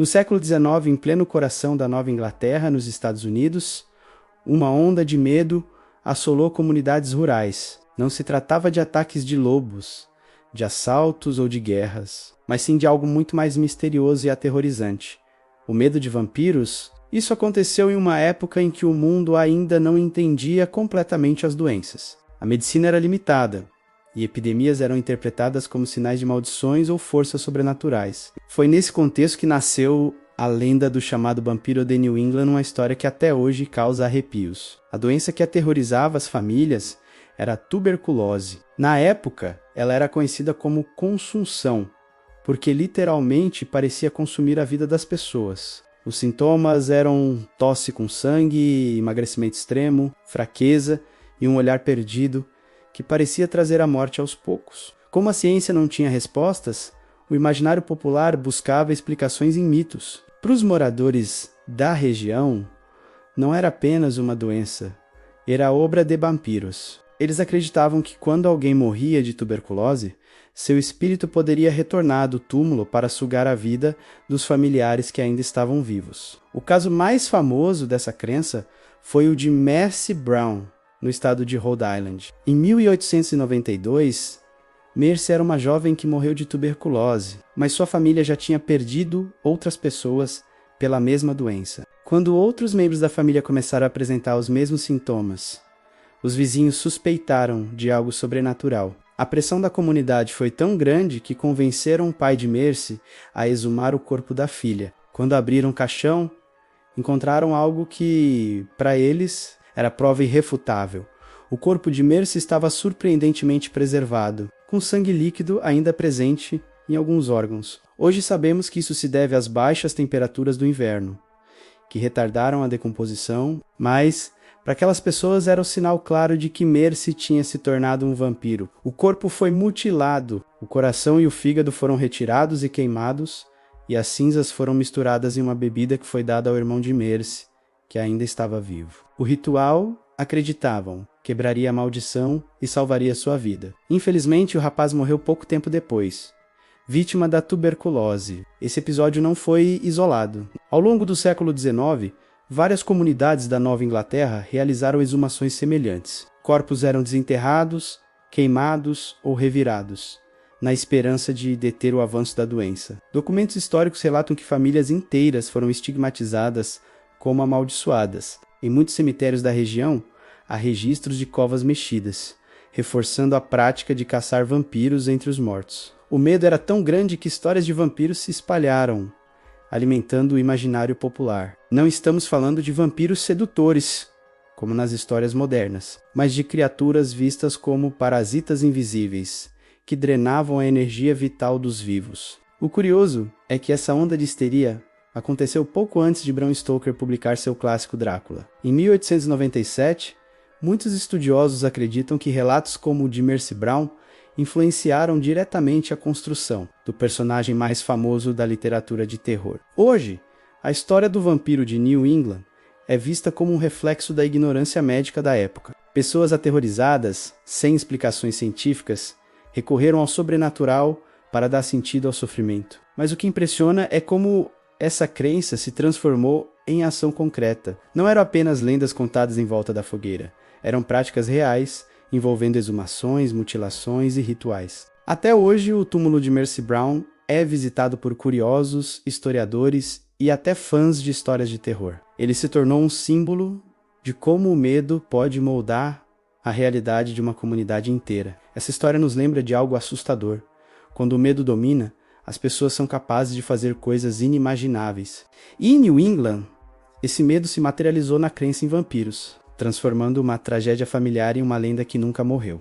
No século XIX, em pleno coração da Nova Inglaterra, nos Estados Unidos, uma onda de medo assolou comunidades rurais. Não se tratava de ataques de lobos, de assaltos ou de guerras, mas sim de algo muito mais misterioso e aterrorizante. O medo de vampiros. Isso aconteceu em uma época em que o mundo ainda não entendia completamente as doenças. A medicina era limitada, e epidemias eram interpretadas como sinais de maldições ou forças sobrenaturais. Foi nesse contexto que nasceu a lenda do chamado Vampiro de New England, uma história que até hoje causa arrepios. A doença que aterrorizava as famílias era a tuberculose. Na época, ela era conhecida como consunção, porque literalmente parecia consumir a vida das pessoas. Os sintomas eram tosse com sangue, emagrecimento extremo, fraqueza e um olhar perdido que parecia trazer a morte aos poucos. Como a ciência não tinha respostas, o imaginário popular buscava explicações em mitos. Para os moradores da região, não era apenas uma doença, era obra de vampiros. Eles acreditavam que quando alguém morria de tuberculose, seu espírito poderia retornar do túmulo para sugar a vida dos familiares que ainda estavam vivos. O caso mais famoso dessa crença foi o de Mercy Brown, no estado de Rhode Island. Em 1892, Mercy era uma jovem que morreu de tuberculose, mas sua família já tinha perdido outras pessoas pela mesma doença. Quando outros membros da família começaram a apresentar os mesmos sintomas, os vizinhos suspeitaram de algo sobrenatural. A pressão da comunidade foi tão grande que convenceram o pai de Mercy a exumar o corpo da filha. Quando abriram o caixão, encontraram algo que, para eles, era prova irrefutável. O corpo de Mercy estava surpreendentemente preservado, com sangue líquido ainda presente em alguns órgãos. Hoje sabemos que isso se deve às baixas temperaturas do inverno, que retardaram a decomposição, mas para aquelas pessoas era o sinal claro de que Mercy tinha se tornado um vampiro. O corpo foi mutilado, o coração e o fígado foram retirados e queimados, e as cinzas foram misturadas em uma bebida que foi dada ao irmão de Mercy, que ainda estava vivo. O ritual, acreditavam, quebraria a maldição e salvaria sua vida. Infelizmente, o rapaz morreu pouco tempo depois, vítima da tuberculose. Esse episódio não foi isolado. Ao longo do século XIX, várias comunidades da Nova Inglaterra realizaram exumações semelhantes. Corpos eram desenterrados, queimados ou revirados, na esperança de deter o avanço da doença. Documentos históricos relatam que famílias inteiras foram estigmatizadas como amaldiçoadas. Em muitos cemitérios da região, há registros de covas mexidas, reforçando a prática de caçar vampiros entre os mortos. O medo era tão grande que histórias de vampiros se espalharam, alimentando o imaginário popular. Não estamos falando de vampiros sedutores, como nas histórias modernas, mas de criaturas vistas como parasitas invisíveis, que drenavam a energia vital dos vivos. O curioso é que essa onda de histeria aconteceu pouco antes de Bram Stoker publicar seu clássico Drácula. Em 1897, muitos estudiosos acreditam que relatos como o de Mercy Brown influenciaram diretamente a construção do personagem mais famoso da literatura de terror. Hoje, a história do vampiro de New England é vista como um reflexo da ignorância médica da época. Pessoas aterrorizadas, sem explicações científicas, recorreram ao sobrenatural para dar sentido ao sofrimento. Mas o que impressiona é como essa crença se transformou em ação concreta. Não eram apenas lendas contadas em volta da fogueira, eram práticas reais, envolvendo exumações, mutilações e rituais. Até hoje, o túmulo de Mercy Brown é visitado por curiosos, historiadores e até fãs de histórias de terror. Ele se tornou um símbolo de como o medo pode moldar a realidade de uma comunidade inteira. Essa história nos lembra de algo assustador. Quando o medo domina, as pessoas são capazes de fazer coisas inimagináveis. E em New England, esse medo se materializou na crença em vampiros, transformando uma tragédia familiar em uma lenda que nunca morreu.